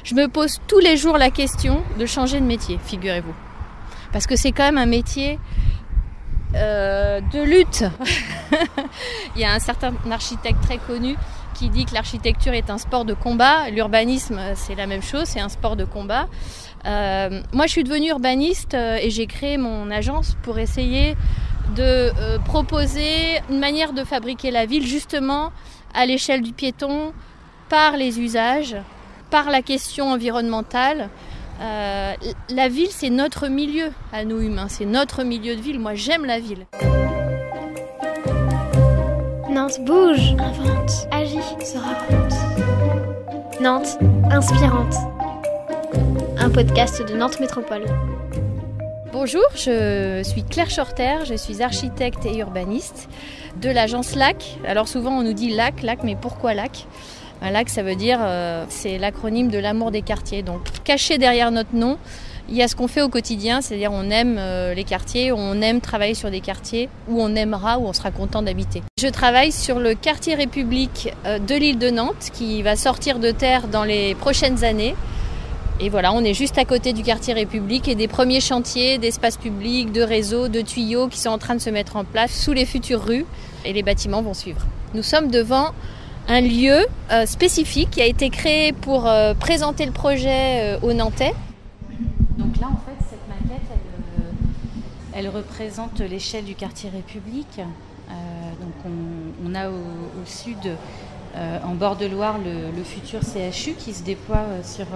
Je me pose tous les jours la question de changer de métier, figurez-vous. Parce que c'est quand même un métier de lutte. Il y a un certain architecte très connu qui dit que l'architecture est un sport de combat. L'urbanisme, c'est la même chose, c'est un sport de combat. Moi, je suis devenue urbaniste et j'ai créé mon agence pour essayer de proposer une manière de fabriquer la ville justement à l'échelle du piéton, par les usages, par la question environnementale. La ville, c'est notre milieu à nous humains, c'est notre milieu de ville. Moi, j'aime la ville. Nantes bouge, invente, agit, se raconte. Nantes inspirante. Un podcast de Nantes Métropole. Bonjour, je suis Claire Shorter, je suis architecte et urbaniste de l'agence LAC. Alors souvent on nous dit LAC, mais pourquoi LAC ? Un LAC, ça veut dire, c'est l'acronyme de l'amour des quartiers. Donc caché derrière notre nom, il y a ce qu'on fait au quotidien, c'est-à-dire on aime les quartiers, on aime travailler sur des quartiers où on aimera, où on sera content d'habiter. Je travaille sur le quartier République de l'île de Nantes qui va sortir de terre dans les prochaines années. Et voilà, on est juste à côté du quartier République et des premiers chantiers d'espace public, de réseaux, de tuyaux qui sont en train de se mettre en place sous les futures rues et les bâtiments vont suivre. Nous sommes devant un lieu spécifique qui a été créé pour présenter le projet aux Nantais. Donc là, en fait, cette maquette, elle représente l'échelle du quartier République. Donc on a au sud, en bord de Loire, le futur CHU qui se déploie sur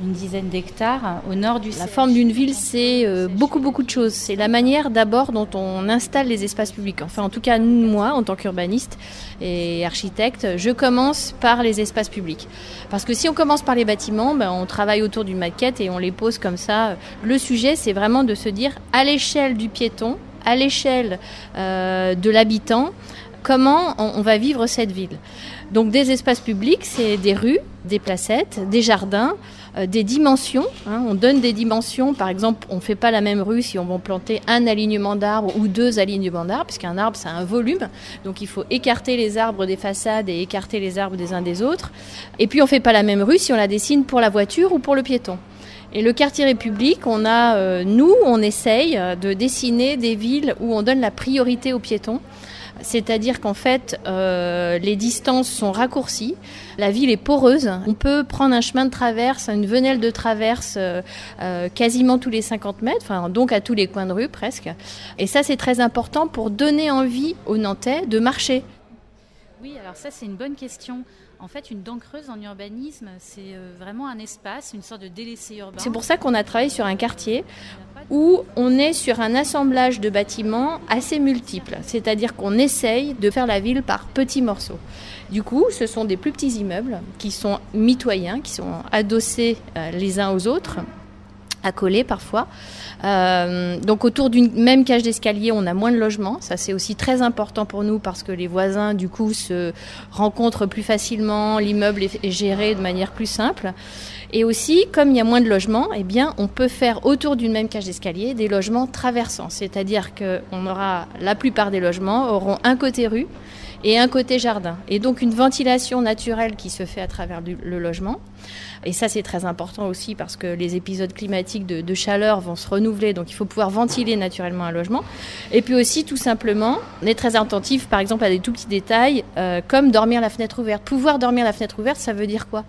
une dizaine d'hectares au nord du CHU. La forme d'une ville, c'est beaucoup de choses. C'est la manière d'abord dont on installe les espaces publics. Enfin, en tout cas, moi, en tant qu'urbaniste et architecte, je commence par les espaces publics. Parce que si on commence par les bâtiments, on travaille autour d'une maquette et on les pose comme ça. Le sujet, c'est vraiment de se dire, à l'échelle du piéton, à l'échelle de l'habitant, comment on va vivre cette ville. Donc des espaces publics, c'est des rues, des placettes, des jardins, des dimensions. On donne des dimensions. Par exemple, on ne fait pas la même rue si on va planter un alignement d'arbres ou deux alignements d'arbres, puisqu'un arbre, ça a un volume. Donc il faut écarter les arbres des façades et écarter les arbres des uns des autres. Et puis on ne fait pas la même rue si on la dessine pour la voiture ou pour le piéton. Et le quartier République, on essaye de dessiner des villes où on donne la priorité aux piétons. C'est-à-dire qu'en fait, les distances sont raccourcies, la ville est poreuse. On peut prendre un chemin de traverse, une venelle de traverse quasiment tous les 50 mètres, donc à tous les coins de rue presque. Et ça, c'est très important pour donner envie aux Nantais de marcher. Oui, alors ça, c'est une bonne question. En fait, une dent creuse en urbanisme, c'est vraiment un espace, une sorte de délaissé urbain. C'est pour ça qu'on a travaillé sur un quartier où on est sur un assemblage de bâtiments assez multiples. C'est-à-dire qu'on essaye de faire la ville par petits morceaux. Du coup, ce sont des plus petits immeubles qui sont mitoyens, qui sont adossés les uns aux autres, accolés parfois. Donc autour d'une même cage d'escalier, on a moins de logements. Ça, c'est aussi très important pour nous parce que les voisins, du coup, se rencontrent plus facilement. L'immeuble est géré de manière plus simple. Et aussi, comme il y a moins de logements, on peut faire autour d'une même cage d'escalier des logements traversants. C'est-à-dire qu'on aura, la plupart des logements auront un côté rue et un côté jardin. Et donc une ventilation naturelle qui se fait à travers le logement. Et ça, c'est très important aussi parce que les épisodes climatiques de chaleur vont se renouveler. Donc il faut pouvoir ventiler naturellement un logement. Et puis aussi, tout simplement, on est très attentif, par exemple, à des tout petits détails comme dormir la fenêtre ouverte. Pouvoir dormir la fenêtre ouverte, ça veut dire quoi ?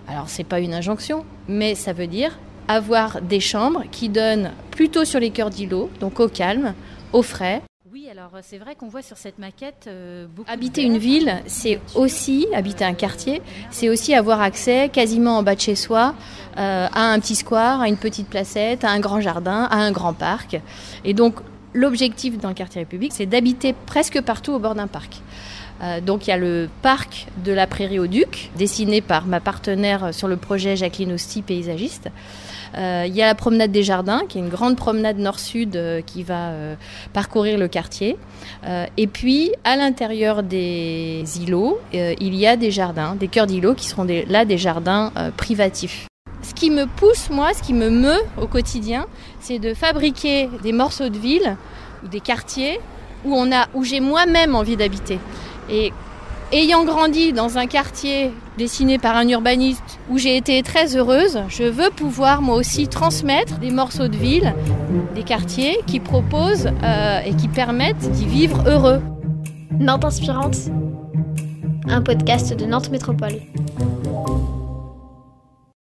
Alors, c'est pas une injonction, mais ça veut dire avoir des chambres qui donnent plutôt sur les cœurs d'îlots, donc au calme, au frais. Oui, alors c'est vrai qu'on voit sur cette maquette beaucoup. Habiter une ville, c'est aussi, habiter un quartier, c'est aussi avoir accès quasiment en bas de chez soi à un petit square, à une petite placette, à un grand jardin, à un grand parc. Et donc, l'objectif dans le quartier République, c'est d'habiter presque partout au bord d'un parc. Donc il y a le parc de la Prairie au Duc, dessiné par ma partenaire sur le projet Jacqueline Hosty, paysagiste. Il y a la promenade des Jardins, qui est une grande promenade nord-sud qui va parcourir le quartier. Et puis, à l'intérieur des îlots, il y a des jardins, des cœurs d'îlots qui seront des jardins privatifs. Ce qui me pousse, moi, ce qui me meut au quotidien, c'est de fabriquer des morceaux de ville ou des quartiers où j'ai moi-même envie d'habiter. Et Ayant grandi dans un quartier dessiné par un urbaniste où j'ai été très heureuse, je veux pouvoir moi aussi transmettre des morceaux de ville, des quartiers qui proposent et qui permettent d'y vivre heureux. Nantes Inspirante, un podcast de Nantes Métropole.